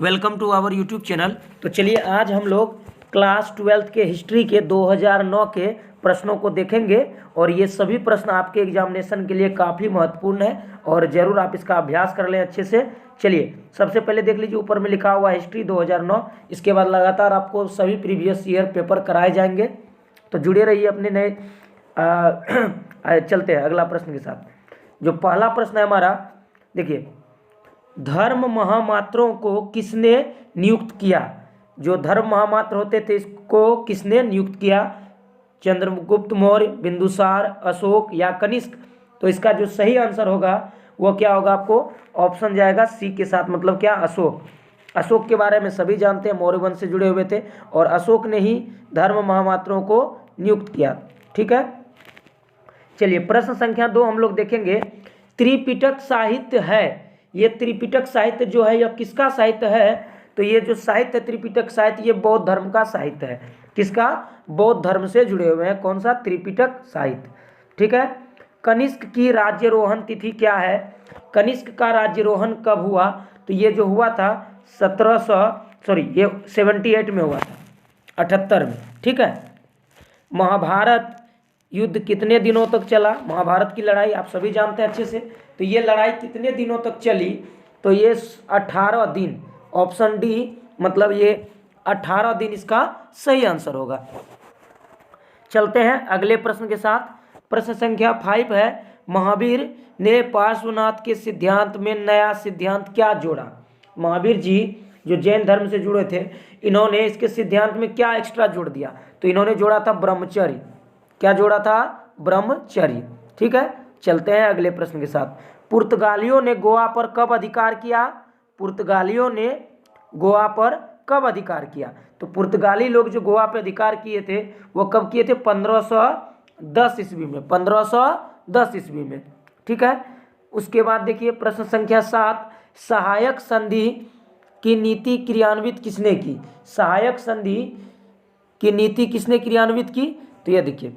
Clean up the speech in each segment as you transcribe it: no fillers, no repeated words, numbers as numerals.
Welcome to our YouTube channel. तो चलिए आज हम लोग क्लास 12th के हिस्ट्री के 2009 के प्रश्नों को देखेंगे और ये सभी प्रश्न आपके एग्जामिनेशन के लिए काफ़ी महत्वपूर्ण है और ज़रूर आप इसका अभ्यास कर लें अच्छे से। चलिए सबसे पहले देख लीजिए, ऊपर में लिखा हुआ हिस्ट्री 2009। इसके बाद लगातार आपको सभी प्रीवियस ईयर पेपर कराए जाएंगे, तो जुड़े रहिए अपने नए चलते हैं अगला प्रश्न के साथ। जो पहला प्रश्न है हमारा, देखिए, धर्म महामात्रों को किसने नियुक्त किया? जो धर्म महामात्र होते थे इसको किसने नियुक्त किया? चंद्रगुप्त मौर्य, बिंदुसार, अशोक या कनिष्क? तो इसका जो सही आंसर होगा वो क्या होगा? आपको ऑप्शन जाएगा सी के साथ, मतलब क्या? अशोक। अशोक के बारे में सभी जानते हैं, मौर्य वंश से जुड़े हुए थे और अशोक ने ही धर्म महामात्रों को नियुक्त किया। ठीक है, चलिए प्रश्न संख्या 2 हम लोग देखेंगे। त्रिपिटक साहित्य है, ये त्रिपिटक साहित्य जो है यह किसका साहित्य है? तो ये जो साहित्य त्रिपिटक साहित्य ये बौद्ध धर्म का साहित्य है। किसका? बौद्ध धर्म से जुड़े हुए हैं। कौन सा? त्रिपिटक साहित्य। ठीक है। कनिष्क की राज्यरोहण तिथि क्या है? कनिष्क का राज्यरोहण कब हुआ? तो ये जो हुआ था 78 में हुआ था, 78 में। ठीक है। महाभारत युद्ध कितने दिनों तक चला? महाभारत की लड़ाई आप सभी जानते हैं अच्छे से। तो ये लड़ाई कितने दिनों तक चली? तो ये 18 दिन। ऑप्शन डी, मतलब ये 18 दिन इसका सही आंसर होगा। चलते हैं अगले प्रश्न के साथ। प्रश्न संख्या 5 है, महावीर ने पार्श्वनाथ के सिद्धांत में नया सिद्धांत क्या जोड़ा? महावीर जी जो जैन धर्म से जुड़े थे, इन्होंने इसके सिद्धांत में क्या एक्स्ट्रा जोड़ दिया? तो इन्होंने जोड़ा था ब्रह्मचर्य। क्या जोड़ा था? ब्रह्मचर्य। ठीक है, चलते हैं अगले प्रश्न के साथ। पुर्तगालियों ने गोवा पर कब अधिकार किया? पुर्तगालियों ने गोवा पर कब अधिकार किया? तो पुर्तगाली लोग जो गोवा पर अधिकार किए थे वो कब किए थे? 1510 ईस्वी में। 1510 ईस्वी में। ठीक है। उसके बाद देखिए प्रश्न संख्या 7, सहायक संधि की नीति क्रियान्वित किसने की? सहायक संधि की नीति किसने क्रियान्वित की? तो ये देखिए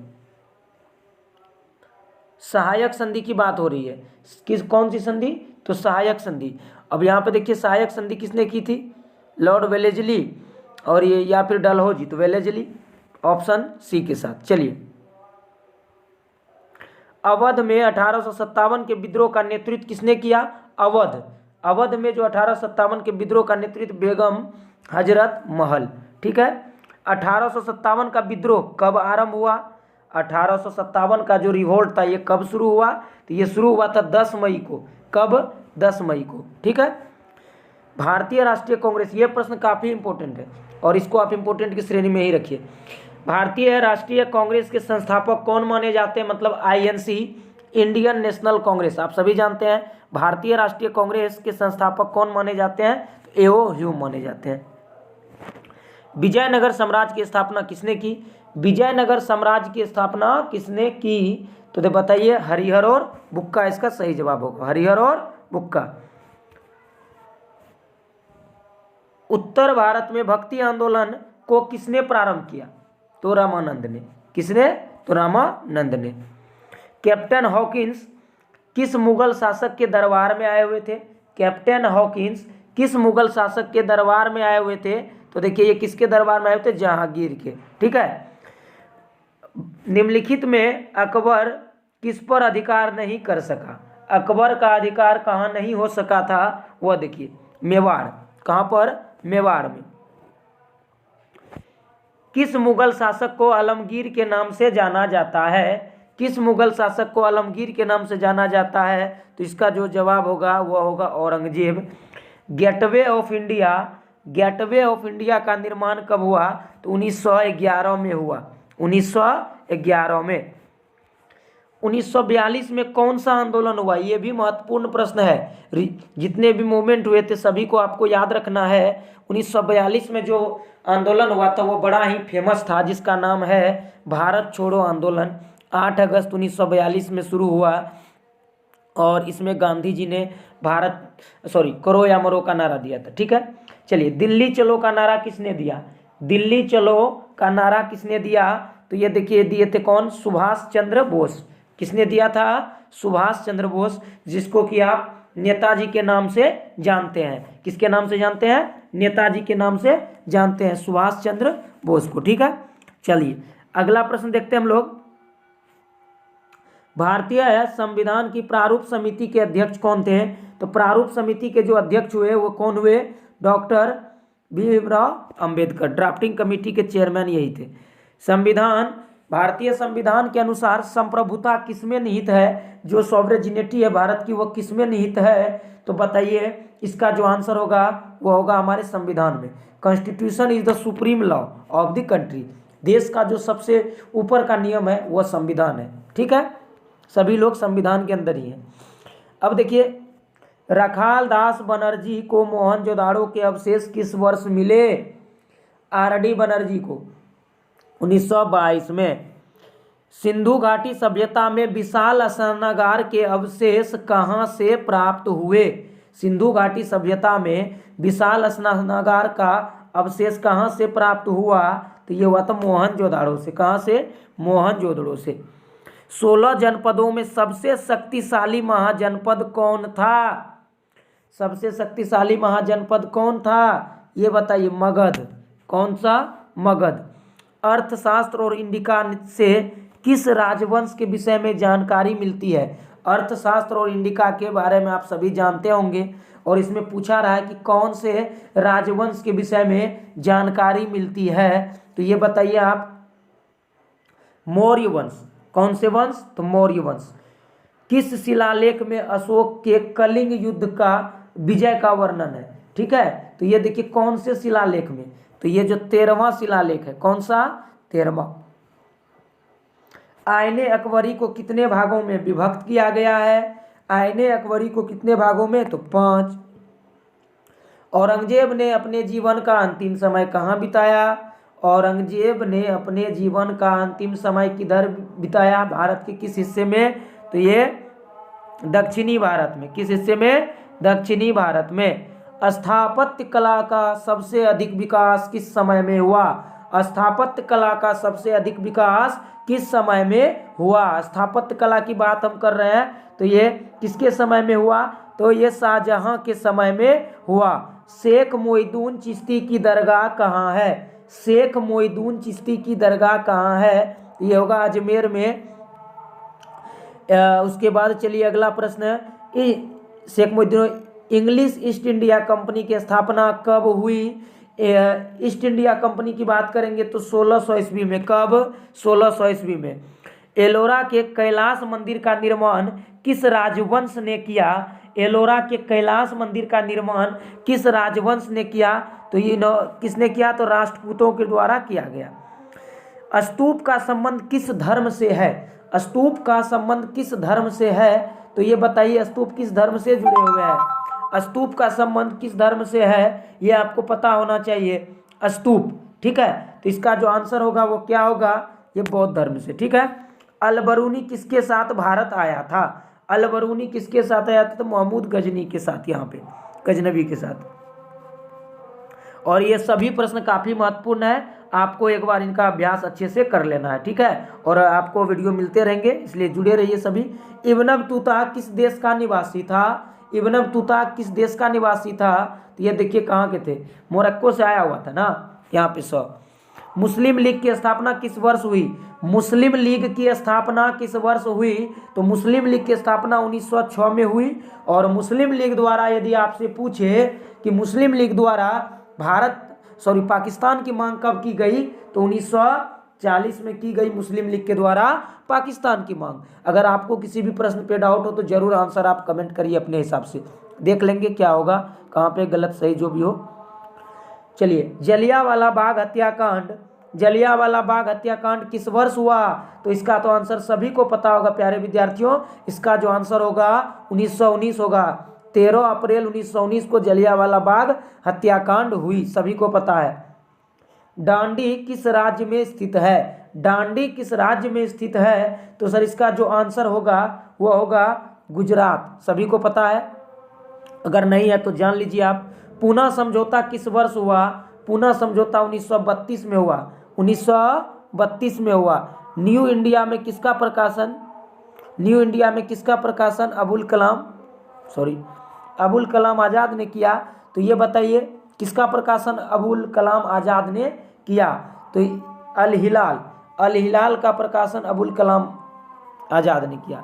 सहायक संधि की बात हो रही है। कौन सी संधि? तो सहायक संधि। अब यहाँ पे देखिए सहायक संधि किसने की थी? लॉर्ड वेलेजली और ये या फिर डलहौजी। तो वेलेजली, ऑप्शन सी के साथ। चलिए, अवध में 1857 के विद्रोह का नेतृत्व किसने किया? अवध में जो 1857 के विद्रोह का नेतृत्व बेगम हजरत महल। ठीक है। 1857 का विद्रोह कब आरंभ हुआ? 1857 का जो रिवोल्ट था ये कब शुरू हुआ? तो ये शुरू हुआ था 10 मई को। कब? 10 मई को। ठीक है। भारतीय राष्ट्रीय कांग्रेस, ये प्रश्न काफ़ी इंपॉर्टेंट है और इसको आप इंपॉर्टेंट की श्रेणी में ही रखिए। भारतीय राष्ट्रीय कांग्रेस के संस्थापक कौन माने जाते हैं? मतलब आईएनसी, इंडियन नेशनल कांग्रेस। आप सभी जानते हैं भारतीय राष्ट्रीय कांग्रेस के संस्थापक कौन माने जाते हैं? तो एओ ह्यूम माने जाते हैं। विजयनगर साम्राज्य की स्थापना किसने की? विजयनगर साम्राज्य की स्थापना किसने की? तो बताइए, हरिहर और बुक्का इसका सही जवाब होगा। हरिहर और बुक्का। उत्तर भारत में भक्ति आंदोलन को किसने प्रारंभ किया? तो रामानंद ने। किसने? तो रामानंद ने। कैप्टन हॉकिंस किस मुगल शासक के दरबार में आए हुए थे? कैप्टन हॉकिंस किस मुगल शासक के दरबार में आए हुए थे? तो देखिए ये किसके दरबार में आए हुए थे? जहांगीर के। ठीक है। निम्नलिखित में अकबर किस पर अधिकार नहीं कर सका? अकबर का अधिकार कहाँ नहीं हो सका था? वह देखिए मेवाड़। कहाँ पर? मेवाड़ में। किस मुगल शासक को आलमगीर के नाम से जाना जाता है? किस मुगल शासक को आलमगीर के नाम से जाना जाता है? तो इसका जो जवाब होगा वह होगा Aurangzeb. Gateway of India, gateway of India का निर्माण कब हुआ? तो 1911 में हुआ। 1911 में। 1942 में कौन सा आंदोलन हुआ? ये भी महत्वपूर्ण प्रश्न है। जितने भी मूवमेंट हुए थे सभी को आपको याद रखना है। 1942 में जो आंदोलन हुआ था वो बड़ा ही फेमस था, जिसका नाम है भारत छोड़ो आंदोलन। 8 अगस्त 1942 में शुरू हुआ और इसमें गांधी जी ने करो या मरो का नारा दिया था। ठीक है। चलिए, दिल्ली चलो का नारा किसने दिया? दिल्ली चलो का नारा किसने दिया? तो ये देखिए दिए थे कौन? सुभाष चंद्र बोस। किसने दिया था? सुभाष चंद्र बोस, जिसको कि आप नेताजी के नाम से जानते हैं। किसके नाम से जानते हैं? नेताजी के नाम से जानते हैं, सुभाष चंद्र बोस को। ठीक है, चलिए अगला प्रश्न देखते हैं हम लोग। भारतीय संविधान की प्रारूप समिति के अध्यक्ष कौन थे? तो प्रारूप समिति के जो अध्यक्ष हुए वो कौन हुए? Doctor Bhimrao Ambedkar. Drafting committee के चेयरमैन यही थे। संविधान, भारतीय संविधान के अनुसार संप्रभुता किसमें निहित है? जो सॉवरेनिटी है भारत की वो किसमें निहित है? तो बताइए, इसका जो आंसर होगा वो होगा हमारे संविधान में। Constitution is the supreme law of the country. देश का जो सबसे ऊपर का नियम है वह संविधान है। ठीक है, सभी लोग संविधान के अंदर ही हैं। अब देखिए, रखाल दास बनर्जी को मोहनजोदाड़ो के अवशेष किस वर्ष मिले? आर.डी. बनर्जी को 1922 में। सिंधु घाटी सभ्यता में विशाल स्नानागार के अवशेष कहाँ से प्राप्त हुए? सिंधु घाटी सभ्यता में विशाल स्नानागार का अवशेष कहाँ से प्राप्त हुआ? तो ये हुआ था मोहनजोदाड़ो से। कहाँ से? मोहनजोदड़ो से। 16 जनपदों में सबसे शक्तिशाली महाजनपद कौन था? सबसे शक्तिशाली महाजनपद कौन था? ये बताइए, मगध। कौन सा? मगध। अर्थशास्त्र और इंडिका से किस राजवंश के विषय में जानकारी मिलती है? अर्थशास्त्र और इंडिका के बारे में आप सभी जानते होंगे और इसमें पूछा रहा है कि कौन से राजवंश के विषय में जानकारी मिलती है? तो ये बताइए आप, मौर्य वंश। कौन से वंश? तो मौर्य वंश। किस शिलालेख में अशोक के कलिंग युद्ध का विजय का वर्णन है? ठीक है, तो ये देखिए कौन से शिलालेख में? तो ये जो 13वां शिलालेख है। कौन सा? 13वां। आईने अकबरी को कितने भागों में विभक्त किया गया है? आईने अकबरी को कितने भागों में? तो 5। औरंगजेब ने अपने जीवन का अंतिम समय कहाँ बिताया? औरंगजेब ने अपने जीवन का अंतिम समय किधर बिताया? भारत के किस हिस्से में? तो ये दक्षिणी भारत में। किस हिस्से में? दक्षिणी भारत में। स्थापत्य कला का सबसे अधिक विकास किस समय में हुआ? स्थापत्य कला का सबसे अधिक विकास किस समय में हुआ? स्थापत्य कला की बात हम कर रहे हैं, तो ये किसके समय में हुआ? तो ये शाहजहां के समय में हुआ। शेख मोइनुद्दीन चिश्ती की दरगाह कहाँ है? शेख मोइनुद्दीन चिश्ती की दरगाह कहाँ है? ये होगा अजमेर में। उसके बाद चलिए अगला प्रश्न। Sheikh Moinuddin, English East India Company की स्थापना कब हुई? ईस्ट इंडिया कंपनी की बात करेंगे तो 1600 ईस्वी में। कब? 1600 ईस्वी में। एलोरा के कैलाश मंदिर का निर्माण किस राजवंश ने किया? एलोरा के कैलाश मंदिर का निर्माण किस राजवंश ने किया? तो ये किसने किया? तो राष्ट्रकूटों के द्वारा किया गया। स्तूप का संबंध किस धर्म से है? स्तूप का संबंध किस धर्म से है? तो ये बताइए, स्तूप किस धर्म से जुड़े हुए हैं? स्तूप का संबंध किस धर्म से है ये आपको पता होना चाहिए। स्तूप, ठीक है, तो इसका जो आंसर होगा वो क्या होगा? ये बौद्ध धर्म से। ठीक है। अलबरूनी किसके साथ भारत आया था? अलबरूनी किसके साथ आया था? तो महमूद गजनी के साथ, यहाँ पे गजनवी के साथ। और ये सभी प्रश्न काफ़ी महत्वपूर्ण है, आपको एक बार इनका अभ्यास अच्छे से कर लेना है। ठीक है, और आपको वीडियो मिलते रहेंगे, इसलिए जुड़े रहिए सभी। इब्न बतूता किस देश का निवासी था? इब्न बतूता किस देश का निवासी था? तो ये देखिए कहाँ के थे? मोरक्को से आया हुआ था ना, यहाँ पे 100। मुस्लिम लीग की स्थापना किस वर्ष हुई? मुस्लिम लीग की स्थापना किस वर्ष हुई? तो मुस्लिम लीग की स्थापना 1906 में हुई। और मुस्लिम लीग द्वारा यदि आपसे पूछे कि मुस्लिम लीग द्वारा पाकिस्तान की मांग कब की गई? तो 1940 में की गई मुस्लिम लीग के द्वारा पाकिस्तान की मांग। अगर आपको किसी भी प्रश्न पे डाउट हो तो जरूर आंसर आप कमेंट करिए, अपने हिसाब से देख लेंगे क्या होगा, कहाँ पे गलत सही जो भी हो। चलिए, जलियांवाला बाग हत्याकांड, जलियांवाला बाग हत्याकांड किस वर्ष हुआ? तो इसका तो आंसर सभी को पता होगा प्यारे विद्यार्थियों, इसका जो आंसर होगा 1919 होगा। 13 अप्रैल 1919 को जलियांवाला बाग हत्याकांड हुई, सभी को पता है। डांडी किस राज्य में स्थित है? डांडी किस राज्य में स्थित है? तो सर इसका जो आंसर होगा वो होगा गुजरात, सभी को पता है, अगर नहीं है तो जान लीजिए आप। पूना समझौता किस वर्ष हुआ? पूना समझौता 1932 में हुआ, 1932 में हुआ। न्यू इंडिया में किसका प्रकाशन? न्यू इंडिया में किसका प्रकाशन? अबुल कलाम, अबुल कलाम आज़ाद ने किया, तो ये बताइए किसका प्रकाशन अबुल कलाम आज़ाद ने किया? तो अल हिलाल, अल हिलाल का प्रकाशन अबुल कलाम आज़ाद ने किया।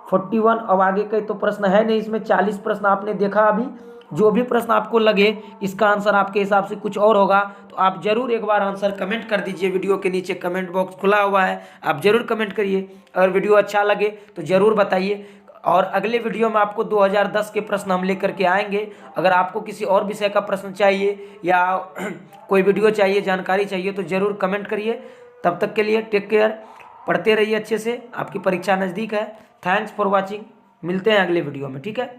41। अब आगे के तो प्रश्न है नहीं इसमें, 40 प्रश्न आपने देखा अभी। जो भी प्रश्न आपको लगे इसका आंसर आपके हिसाब से कुछ और होगा तो आप जरूर एक बार आंसर कमेंट कर दीजिए। वीडियो के नीचे कमेंट बॉक्स खुला हुआ है, आप जरूर कमेंट करिए। अगर वीडियो अच्छा लगे तो जरूर बताइए। और अगले वीडियो में आपको 2010 के प्रश्न हम लेकर के आएंगे। अगर आपको किसी और विषय का प्रश्न चाहिए या कोई वीडियो चाहिए, जानकारी चाहिए, तो जरूर कमेंट करिए। तब तक के लिए टेक केयर, पढ़ते रहिए अच्छे से, आपकी परीक्षा नज़दीक है। थैंक्स फॉर वॉचिंग, मिलते हैं अगले वीडियो में, ठीक है।